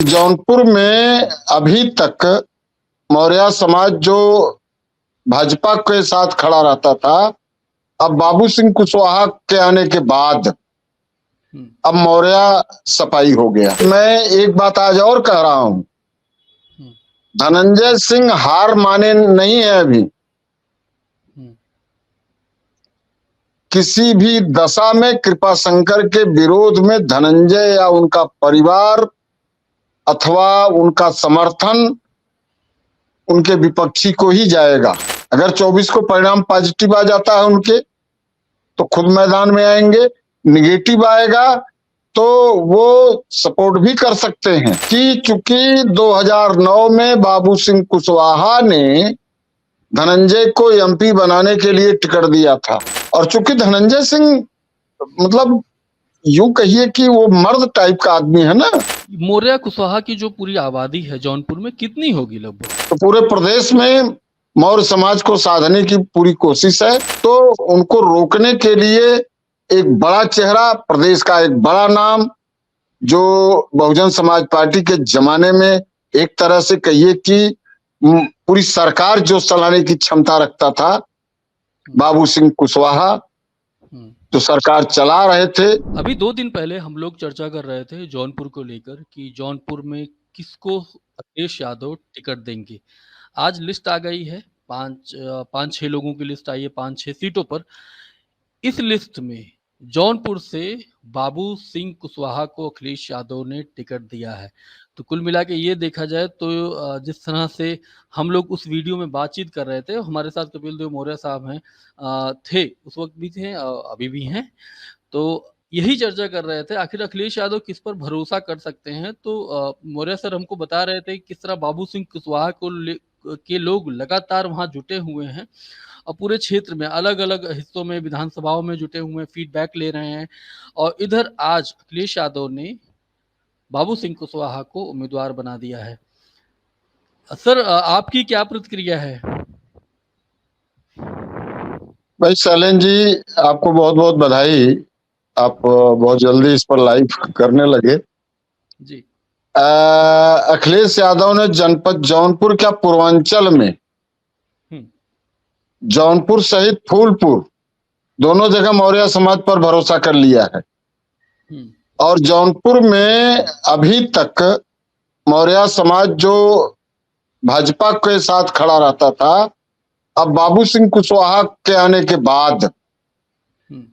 जौनपुर में अभी तक मौर्य समाज जो भाजपा के साथ खड़ा रहता था, अब बाबू सिंह कुशवाहा के आने के बाद अब मौर्य सपाई हो गया। मैं एक बात आज और कह रहा हूं, धनंजय सिंह हार माने नहीं है। अभी किसी भी दशा में कृपाशंकर के विरोध में धनंजय या उनका परिवार अथवा उनका समर्थन उनके विपक्षी को ही जाएगा। अगर 24 को परिणाम पॉजिटिव आ जाता है उनके, तो खुद मैदान में आएंगे। निगेटिव आएगा तो वो सपोर्ट भी कर सकते हैं कि चूंकि 2009 में बाबू सिंह कुशवाहा ने धनंजय को एमपी बनाने के लिए टिकट दिया था, और चूंकि धनंजय सिंह मतलब यूं कहिए कि वो मर्द टाइप का आदमी है ना। मौर्य कुशवाहा की जो पूरी आबादी है जौनपुर में कितनी होगी लगभग? तो पूरे प्रदेश में मौर्य समाज को साधने की पूरी कोशिश है, तो उनको रोकने के लिए एक बड़ा चेहरा, प्रदेश का एक बड़ा नाम, जो बहुजन समाज पार्टी के जमाने में एक तरह से कहिए कि पूरी सरकार जो चलाने की क्षमता रखता था, बाबू सिंह कुशवाहा जो सरकार चला रहे थे। अभी 2 दिन पहले हम लोग चर्चा कर रहे थे जौनपुर को लेकर कि जौनपुर में किसको अखिलेश यादव टिकट देंगे। आज लिस्ट आ गई है, 5-6 लोगों की लिस्ट आई है 5-6 सीटों पर। इस लिस्ट में जौनपुर से बाबू सिंह कुशवाहा को अखिलेश यादव ने टिकट दिया है। तो कुल मिला के ये देखा जाए तो जिस तरह से हम लोग उस वीडियो में बातचीत कर रहे थे, हमारे साथ कपिल देव मौर्य साहब हैं, थे उस वक्त भी थे, अभी भी हैं। तो यही चर्चा कर रहे थे आखिर अखिलेश यादव किस पर भरोसा कर सकते हैं। तो मौर्य सर हमको बता रहे थे किस तरह बाबू सिंह कुशवाहा के लोग लगातार वहां जुटे हुए हैं और पूरे क्षेत्र में अलग अलग हिस्सों में विधानसभाओं में जुटे हुए फीडबैक ले रहे हैं। और इधर आज अखिलेश यादव ने बाबू सिंह कुशवाहा को उम्मीदवार बना दिया है। सर आपकी क्या प्रतिक्रिया है? भाई शैलेंद्र जी, आपको बहुत बहुत बधाई। आप बहुत जल्दी इस पर लाइव करने लगे जी। अखिलेश यादव ने जनपद जौनपुर क्या पूर्वांचल में जौनपुर सहित फूलपुर दोनों जगह मौर्य समाज पर भरोसा कर लिया है। और जौनपुर में अभी तक मौर्य समाज जो भाजपा के साथ खड़ा रहता था, अब बाबू सिंह कुशवाहा के आने के बाद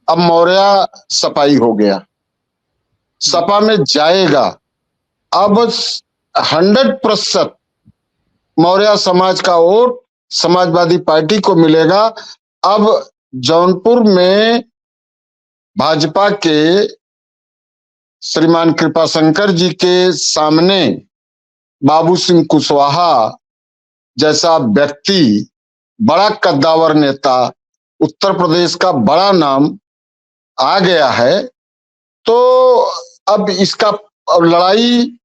अब मौर्य सपाई हो गया, सपा में जाएगा। अब 100% मौर्य समाज का वोट समाजवादी पार्टी को मिलेगा। अब जौनपुर में भाजपा के श्रीमान कृपाशंकर जी के सामने बाबू सिंह कुशवाहा जैसा व्यक्ति, बड़ा कद्दावर नेता, उत्तर प्रदेश का बड़ा नाम आ गया है। तो अब इसका लड़ाई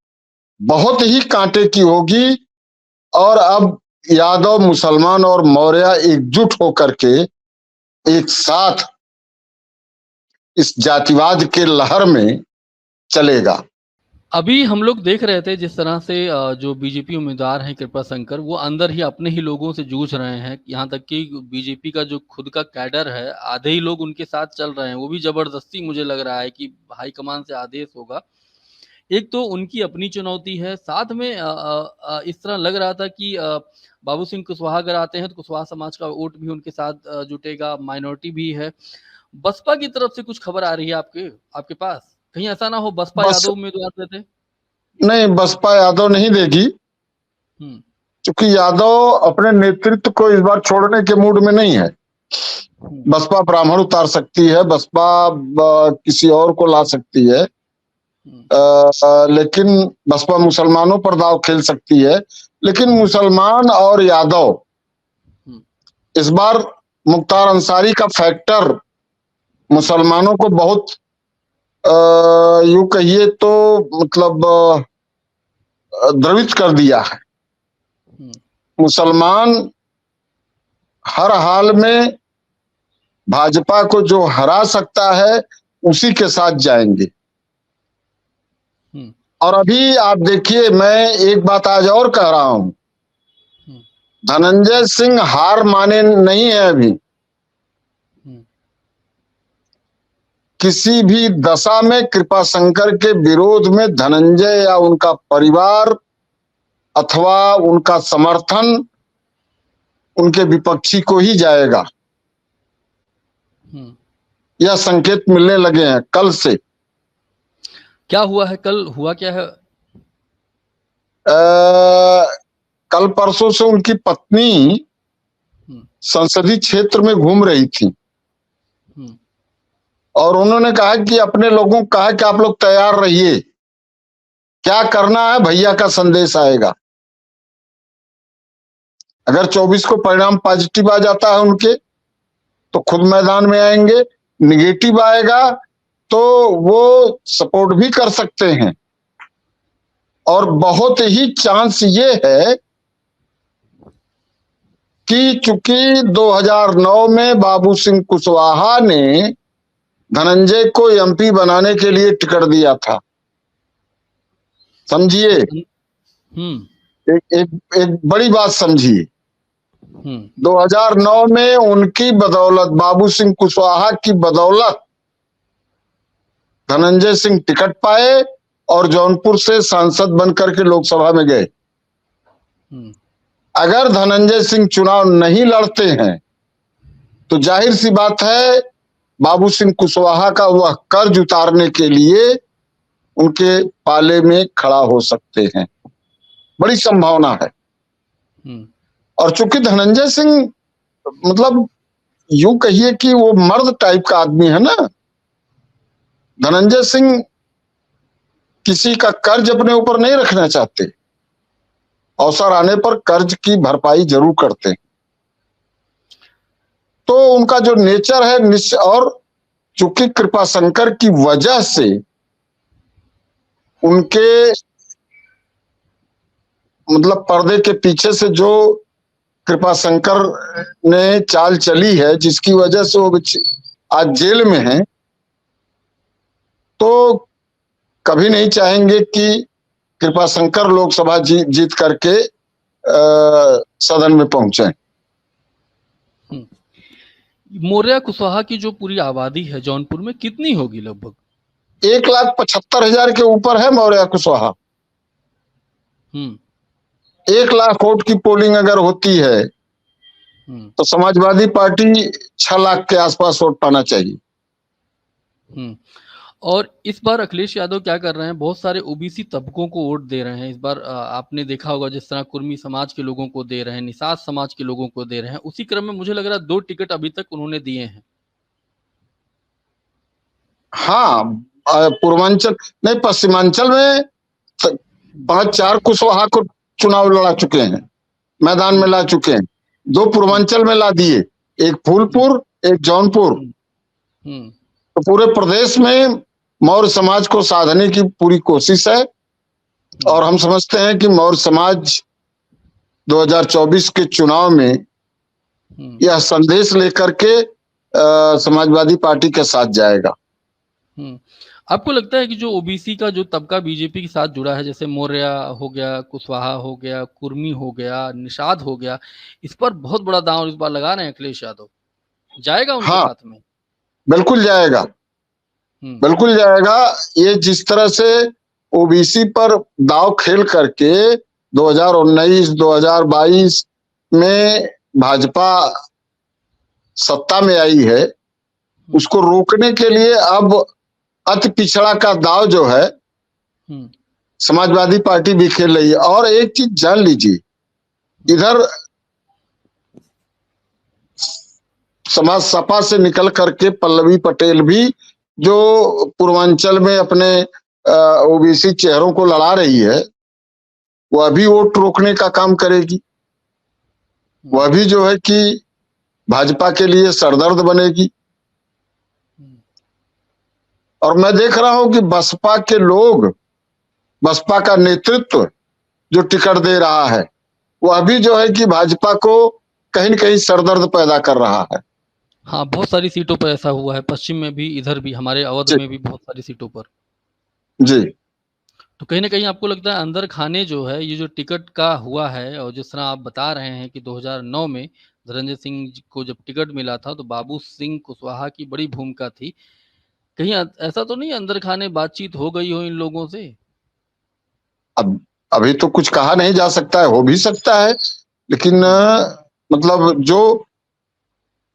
बहुत ही कांटे की होगी, और अब यादव, मुसलमान और मौर्य एकजुट होकर के एक साथ इस जातिवाद के लहर में चलेगा। अभी हम लोग देख रहे थे जिस तरह से जो बीजेपी उम्मीदवार हैं कृपाशंकर, वो अंदर ही अपने ही लोगों से जूझ रहे हैं। यहाँ तक कि बीजेपी का जो खुद का कैडर है, आधे ही लोग उनके साथ चल रहे हैं, वो भी जबरदस्ती। मुझे लग रहा है कि हाईकमान से आदेश होगा। एक तो उनकी अपनी चुनौती है, साथ में इस तरह लग रहा था कि बाबू सिंह कुशवाहा अगर आते हैं तो कुशवाहा समाज का वोट भी उनके साथ जुटेगा, माइनॉरिटी भी है। बसपा की तरफ से कुछ खबर आ रही है आपके पास? कहीं ऐसा ना हो बसपा यादव उम्मीदवार देते? नहीं, बसपा यादव नहीं देगी, क्योंकि यादव अपने नेतृत्व को इस बार छोड़ने के मूड में नहीं है। बसपा ब्राह्मण उतार सकती है, बसपा किसी और को ला सकती है, लेकिन बसपा मुसलमानों पर दांव खेल सकती है। लेकिन मुसलमान और यादव इस बार मुख्तार अंसारी का फैक्टर मुसलमानों को बहुत यूं कहिए तो मतलब द्रवित कर दिया है। मुसलमान हर हाल में भाजपा को जो हरा सकता है उसी के साथ जाएंगे। और अभी आप देखिए, मैं एक बात आज और कह रहा हूं, धनंजय सिंह हार माने नहीं है अभी। किसी भी दशा में कृपाशंकर के विरोध में धनंजय या उनका परिवार अथवा उनका समर्थन उनके विपक्षी को ही जाएगा। यह संकेत मिलने लगे हैं कल से। क्या हुआ है? कल हुआ क्या है? कल परसों से उनकी पत्नी संसदीय क्षेत्र में घूम रही थी और उन्होंने कहा कि अपने लोगों को कहा कि आप लोग तैयार रहिए, क्या करना है भैया का संदेश आएगा। अगर 24 को परिणाम पॉजिटिव आ जाता है उनके तो खुद मैदान में आएंगे, निगेटिव आएगा तो वो सपोर्ट भी कर सकते हैं। और बहुत ही चांस ये है कि चूंकि 2009 में बाबू सिंह कुशवाहा ने धनंजय को एमपी बनाने के लिए टिकट दिया था, समझिए। एक बड़ी बात समझिए, 2009 में उनकी बदौलत, बाबू सिंह कुशवाहा की बदौलत धनंजय सिंह टिकट पाए और जौनपुर से सांसद बनकर के लोकसभा में गए। अगर धनंजय सिंह चुनाव नहीं लड़ते हैं तो जाहिर सी बात है बाबू सिंह कुशवाहा का वह कर्ज उतारने के लिए उनके पाले में खड़ा हो सकते हैं, बड़ी संभावना है। और चूंकि धनंजय सिंह मतलब यूं कहिए कि वो मर्द टाइप का आदमी है ना, धनंजय सिंह किसी का कर्ज अपने ऊपर नहीं रखना चाहते, अवसर आने पर कर्ज की भरपाई जरूर करते हैं। तो उनका जो नेचर है निश्चय, और चूंकि कृपाशंकर की वजह से उनके मतलब पर्दे के पीछे से जो कृपाशंकर ने चाल चली है, जिसकी वजह से वो आज जेल में है, तो कभी नहीं चाहेंगे कि कृपाशंकर लोकसभा जीत करके सदन में पहुंचे। मौर्य कुशवाहा की जो पूरी आबादी है जौनपुर में कितनी होगी? लगभग 1,75,000 के ऊपर है मौर्य कुशवाहा। 1 लाख वोट की पोलिंग अगर होती है तो समाजवादी पार्टी 6 लाख के आसपास वोट पाना चाहिए। और इस बार अखिलेश यादव क्या कर रहे हैं, बहुत सारे ओबीसी तबकों को वोट दे रहे हैं इस बार। आपने देखा होगा जिस तरह कुर्मी समाज के लोगों को दे रहे हैं, निषाद समाज के लोगों को दे रहे हैं। उसी क्रम में मुझे लग रहा है 2 टिकट अभी तक उन्होंने दिए हैं। हाँ, पूर्वांचल नहीं, पश्चिमांचल में 5-4 कुशवाहा को चुनाव लड़ा चुके हैं, मैदान में ला चुके हैं। 2 पूर्वांचल में ला दिए, एक फूलपुर, एक जौनपुर। तो पूरे प्रदेश में मौर्य समाज को साधने की पूरी कोशिश है और हम समझते हैं कि मौर्य समाज 2024 के चुनाव में यह संदेश लेकर के समाजवादी पार्टी के साथ जाएगा। आपको लगता है कि जो ओबीसी का जो तबका बीजेपी के साथ जुड़ा है, जैसे मौर्य हो गया, कुशवाहा हो गया, कुर्मी हो गया, निषाद हो गया, इस पर बहुत बड़ा दांव इस बार लगा रहे हैं अखिलेश यादव, जाएगा उनके साथ में? बिल्कुल जाएगा, बिल्कुल जाएगा। ये जिस तरह से ओबीसी पर दाव खेल करके 2019, 2022 में भाजपा सत्ता में आई है, उसको रोकने के लिए अब अति पिछड़ा का दाव जो है समाजवादी पार्टी भी खेल रही है। और एक चीज जान लीजिए, इधर समाज सपा से निकल करके पल्लवी पटेल भी जो पूर्वांचल में अपने ओबीसी चेहरों को लड़ा रही है, वह भी वोट रोकने का काम करेगी। वह भी जो है कि भाजपा के लिए सरदर्द बनेगी। और मैं देख रहा हूं कि बसपा के लोग, बसपा का नेतृत्व जो टिकट दे रहा है, वह भी जो है कि भाजपा को कहीं न कहीं सरदर्द पैदा कर रहा है। हाँ, बहुत सारी सीटों पर ऐसा हुआ है, पश्चिम में भी, इधर भी, हमारे अवध में भी बहुत सारी सीटों पर। जी। तो कहीं न कहीं आपको लगता है अंदर खाने जो है, ये जो टिकट का हुआ है और जिस तरह आप बता रहे हैं कि 2009 में धनंजय सिंह जी को जब टिकट मिला था, तो बाबू सिंह कुशवाहा की बड़ी भूमिका थी। कहीं ऐसा तो नहीं अंदर खाने बातचीत हो गई हो इन लोगों से? अब अभी तो कुछ कहा नहीं जा सकता है, हो भी सकता है, लेकिन मतलब जो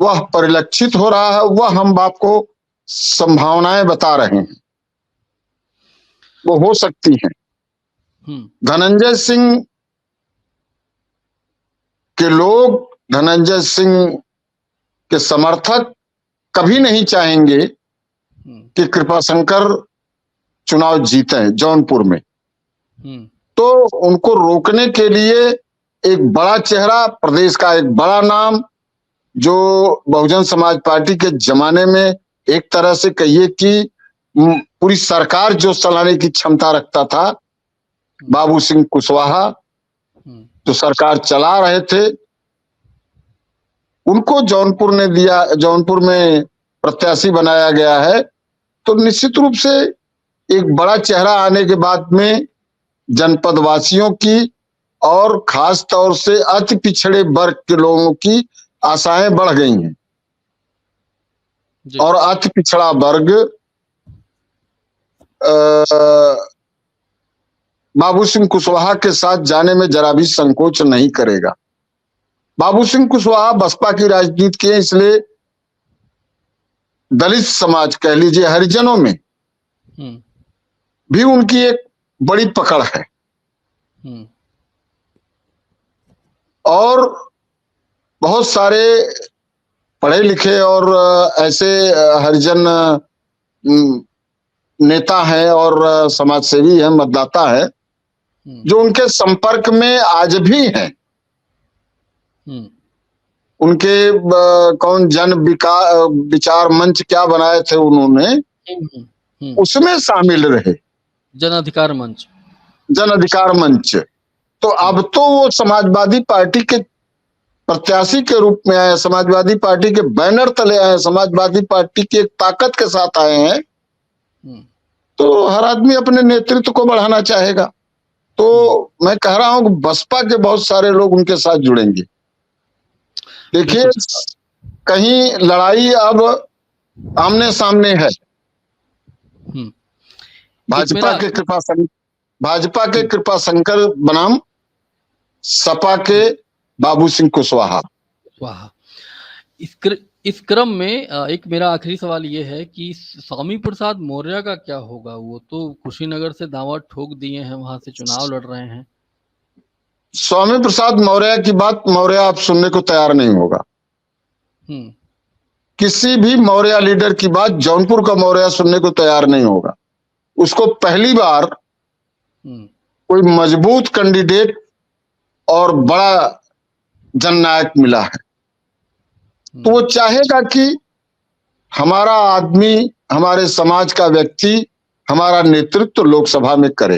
वह परिलक्षित हो रहा है वह हम आपको संभावनाएं बता रहे हैं, वो हो सकती हैं। धनंजय सिंह के लोग, धनंजय सिंह के समर्थक कभी नहीं चाहेंगे कि कृपाशंकर चुनाव जीते जौनपुर में। तो उनको रोकने के लिए एक बड़ा चेहरा, प्रदेश का एक बड़ा नाम, जो बहुजन समाज पार्टी के जमाने में एक तरह से कहिए कि पूरी सरकार जो चलाने की क्षमता रखता था, बाबू सिंह कुशवाहा जो सरकार चला रहे थे, उनको जौनपुर ने दिया, जौनपुर में प्रत्याशी बनाया गया है। तो निश्चित रूप से एक बड़ा चेहरा आने के बाद में जनपद वासियों की और खास तौर से अति पिछड़े वर्ग के लोगों की आशाएं बढ़ गई हैं। और अति पिछड़ा वर्ग बाबू सिंह कुशवाहा के साथ जाने में जरा भी संकोच नहीं करेगा। बाबू सिंह कुशवाहा बसपा की राजनीति के, इसलिए दलित समाज कह लीजिए, हरिजनों में भी उनकी एक बड़ी पकड़ है। और बहुत सारे पढ़े लिखे और ऐसे हरिजन नेता हैं और समाजसेवी हैं, मतदाता है, जो उनके संपर्क में आज भी हैं। उनके कौन जन विचार मंच क्या बनाए थे उन्होंने, उसमें शामिल रहे। जन अधिकार मंच, जन अधिकार मंच। तो अब तो वो समाजवादी पार्टी के प्रत्याशी के रूप में आए, समाजवादी पार्टी के बैनर तले आए, समाजवादी पार्टी की एक ताकत के साथ आए हैं। तो हर आदमी अपने नेतृत्व को बढ़ाना चाहेगा। तो मैं कह रहा हूं कि बसपा के बहुत सारे लोग उनके साथ जुड़ेंगे। देखिए, कहीं लड़ाई अब आमने सामने है। भाजपा के कृपाशंकर बनाम सपा के बाबू सिंह कुशवाहा। इस क्रम में एक मेरा आखिरी सवाल ये है कि स्वामी प्रसाद मौर्य का क्या होगा? वो तो कुशीनगर से दांव ठोक दिए हैं, वहां से चुनाव लड़ रहे हैं। स्वामी प्रसाद मौर्य की बात मौर्य आप सुनने को तैयार नहीं होगा। किसी भी मौर्य लीडर की बात जौनपुर का मौर्य सुनने को तैयार नहीं होगा। उसको पहली बार कोई मजबूत कैंडिडेट और बड़ा जननायक मिला है, तो वो चाहेगा कि हमारा आदमी, हमारे समाज का व्यक्ति हमारा नेतृत्व लोकसभा में करे।